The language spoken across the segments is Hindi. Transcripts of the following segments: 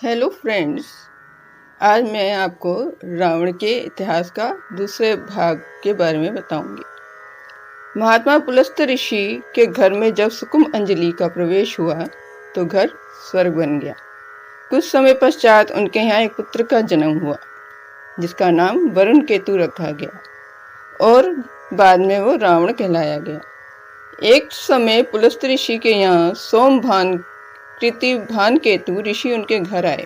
हेलो फ्रेंड्स, आज मैं आपको रावण के इतिहास का दूसरे भाग के बारे में बताऊंगी। महात्मा पुलस्त ऋषि के घर में जब सुकुम अंजलि का प्रवेश हुआ तो घर स्वर्ग बन गया। कुछ समय पश्चात उनके यहाँ एक पुत्र का जन्म हुआ जिसका नाम वरुण केतु रखा गया और बाद में वो रावण कहलाया गया। एक समय पुलस्त ऋषि के यहाँ सोमभान कृतिभान केतु ऋषि उनके घर आए।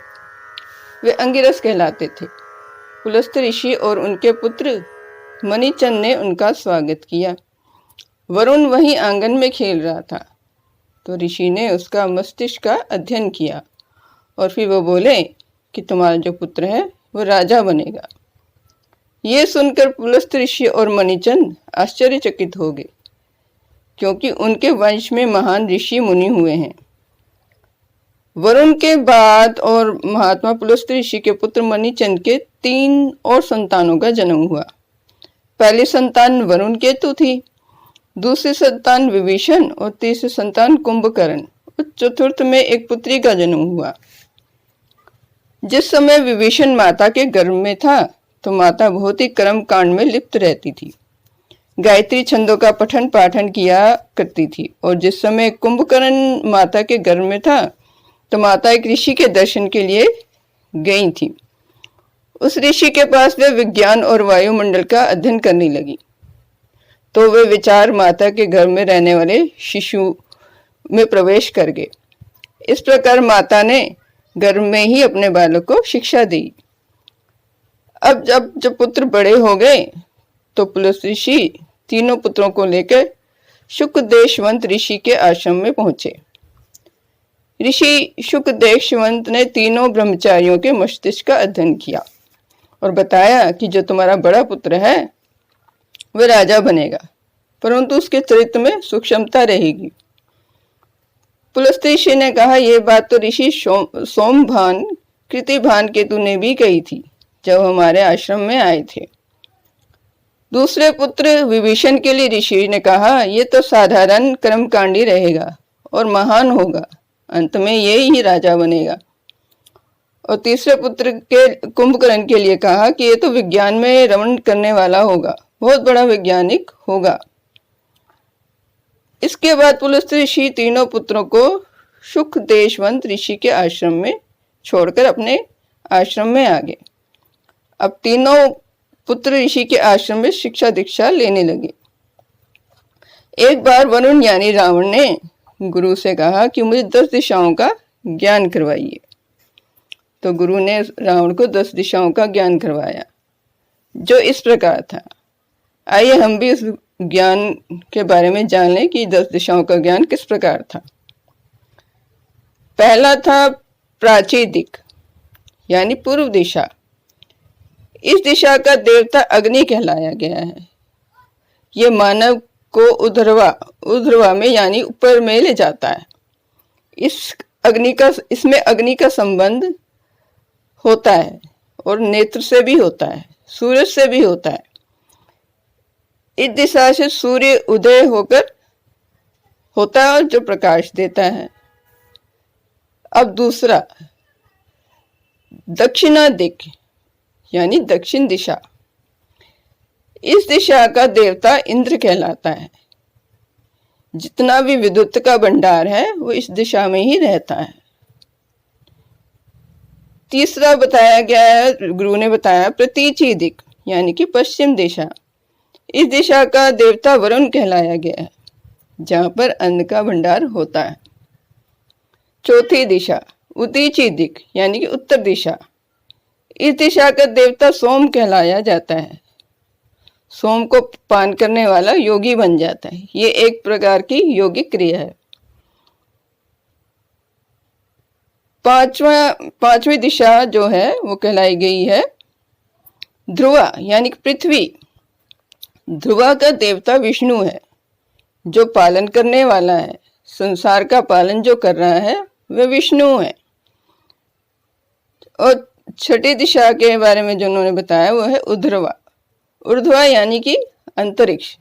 वे अंगिरस कहलाते थे। पुलस्त ऋषि और उनके पुत्र मणिचंद ने उनका स्वागत किया। वरुण वहीं आंगन में खेल रहा था तो ऋषि ने उसका मस्तिष्क का अध्ययन किया और फिर वो बोले कि तुम्हारा जो पुत्र है वो राजा बनेगा। ये सुनकर पुलस्त ऋषि और मणिचंद आश्चर्यचकित हो गए क्योंकि उनके वंश में महान ऋषि मुनि हुए हैं। वरुण के बाद और महात्मा पुलस्त ऋषि के पुत्र मणिचंद के 3 और संतानों का जन्म हुआ। पहली संतान वरुण केतु थी, दूसरी संतान विभीषण और तीसरी संतान कुंभकर्ण और चतुर्थ में एक पुत्री का जन्म हुआ। जिस समय विभीषण माता के गर्भ में था तो माता बहुत ही कर्म कांड में लिप्त रहती थी, गायत्री छंदों का पठन पाठन किया करती थी। और जिस समय कुंभकर्ण माता के गर्भ में था तो माता एक ऋषि के दर्शन के लिए गई थी। उस ऋषि के पास वे विज्ञान और वायुमंडल का अध्ययन करने लगी तो वे विचार माता के घर में रहने वाले शिशु में प्रवेश कर गए। इस प्रकार माता ने गर्भ में ही अपने बालक को शिक्षा दी। अब जब पुत्र बड़े हो गए तो पुलस्त ऋषि तीनों पुत्रों को लेकर शुकदेशवंत ऋषि के आश्रम में पहुंचे। ऋषि शुकदेशवंत ने तीनों ब्रह्मचारियों के मस्तिष्क का अध्ययन किया और बताया कि जो तुम्हारा बड़ा पुत्र है वह राजा बनेगा, परंतु उसके चरित्र में सूक्ष्मता रहेगी। पुलस्त ऋषि ने कहा, यह बात तो ऋषि सोमभान कृतिभान केतु ने भी कही थी जब हमारे आश्रम में आए थे। दूसरे पुत्र विभीषण के लिए ऋषि ने कहा, यह तो साधारण कर्मकांडी रहेगा और महान होगा, अंत में यही ही राजा बनेगा। और तीसरे पुत्र के कुंभकर्ण के लिए कहा कि ये तो विज्ञान में रमण करने वाला होगा, बहुत बड़ा वैज्ञानिक होगा। इसके बाद पुलस्त ऋषि तीनों पुत्रों को शुकदेशवंत ऋषि के आश्रम में छोड़कर अपने आश्रम में आ गए। अब तीनों पुत्र ऋषि के आश्रम में शिक्षा दीक्षा लेने लगे। एक बार वरुण यानी रावण ने गुरु से कहा कि मुझे 10 दिशाओं का ज्ञान करवाइए। तो गुरु ने रावण को 10 दिशाओं का ज्ञान करवाया जो इस प्रकार था। आइए हम भी इस ज्ञान के बारे में जान लें कि 10 दिशाओं का ज्ञान किस प्रकार था। पहला था प्राची दिक यानी पूर्व दिशा। इस दिशा का देवता अग्नि कहलाया गया है। ये मानव को उर्ध्वा में यानी ऊपर में ले जाता है। इसमें अग्नि का संबंध होता है और नेत्र से भी होता है, सूरज से भी होता है। इस दिशा से सूर्य उदय होकर होता है और जो प्रकाश देता है। अब दूसरा दक्षिणा दिक यानी दक्षिण दिशा। इस दिशा का देवता इंद्र कहलाता है। जितना भी विद्युत का भंडार है वो इस दिशा में ही रहता है। तीसरा बताया गया है, गुरु ने बताया प्रतीची दिक यानी कि पश्चिम दिशा। इस दिशा का देवता वरुण कहलाया गया है, जहां पर अन्न का भंडार होता है। चौथी दिशा उदीची दिक यानी कि उत्तर दिशा। इस दिशा का देवता सोम कहलाया जाता है। सोम को पान करने वाला योगी बन जाता है। ये एक प्रकार की योगिक क्रिया है। पांचवी दिशा जो है वो कहलाई गई है ध्रुवा यानी पृथ्वी। ध्रुवा का देवता विष्णु है जो पालन करने वाला है। संसार का पालन जो कर रहा है वह विष्णु है। और छठी दिशा के बारे में जो उन्होंने बताया वो है ऊर्ध्वा। ऊर्ध्वा यानी कि अंतरिक्ष।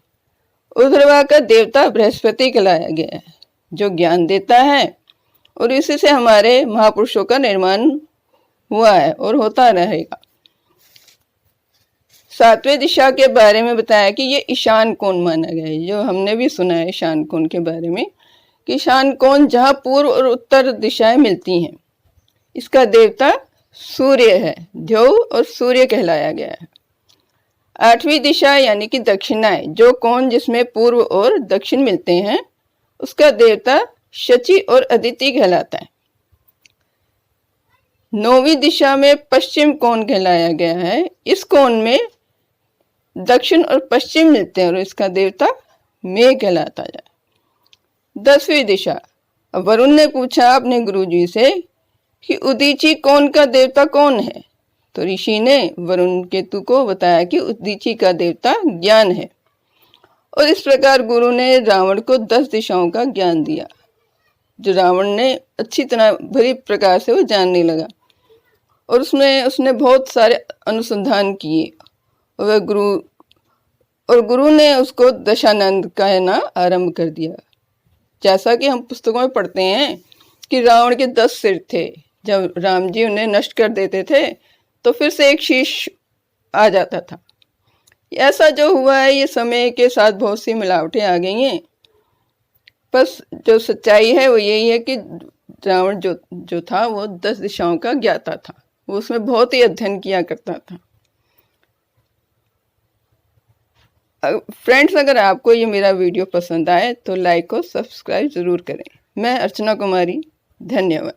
ऊर्ध्वा का देवता बृहस्पति कहलाया गया है जो ज्ञान देता है और इसी से हमारे महापुरुषों का निर्माण हुआ है और होता रहेगा। सातवें दिशा के बारे में बताया कि ये ईशान कोण माना गया है। जो हमने भी सुना है ईशान कोण के बारे में कि ईशान कोण जहाँ पूर्व और उत्तर दिशाएं मिलती हैं, इसका देवता सूर्य है, ध्रुव और सूर्य कहलाया गया है। आठवीं दिशा यानी कि दक्षिणाएं, जो कोण जिसमें पूर्व और दक्षिण मिलते हैं, उसका देवता शची और अदिति कहलाता है। नौवीं दिशा में पश्चिम कोण कहलाया गया है। इस कोण में दक्षिण और पश्चिम मिलते हैं और इसका देवता मेघ कहलाता है। 10वीं दिशा, वरुण ने पूछा अपने गुरुजी से कि उदीची कोण का देवता कौन है, तो ऋषि ने वरुण केतु को बताया कि उदीची का देवता ज्ञान है। और इस प्रकार गुरु ने रावण को 10 दिशाओं का ज्ञान दिया, जो रावण ने अच्छी तरह भली प्रकार से वो जानने लगा। और उसने बहुत सारे अनुसंधान किए और वह गुरु ने उसको दशानंद कहना आरंभ कर दिया। जैसा कि हम पुस्तकों में पढ़ते हैं कि रावण के 10 सिर थे, जब राम जी उन्हें नष्ट कर देते थे तो फिर से एक शीश आ जाता था। ऐसा जो हुआ है, ये समय के साथ बहुत सी मिलावटें आ गई हैं। बस जो सच्चाई है वो यही है कि रावण जो था वो 10 दिशाओं का ज्ञाता था, वो उसमें बहुत ही अध्ययन किया करता था। फ्रेंड्स, अगर आपको ये मेरा वीडियो पसंद आए तो लाइक और सब्सक्राइब ज़रूर करें। मैं अर्चना कुमारी, धन्यवाद।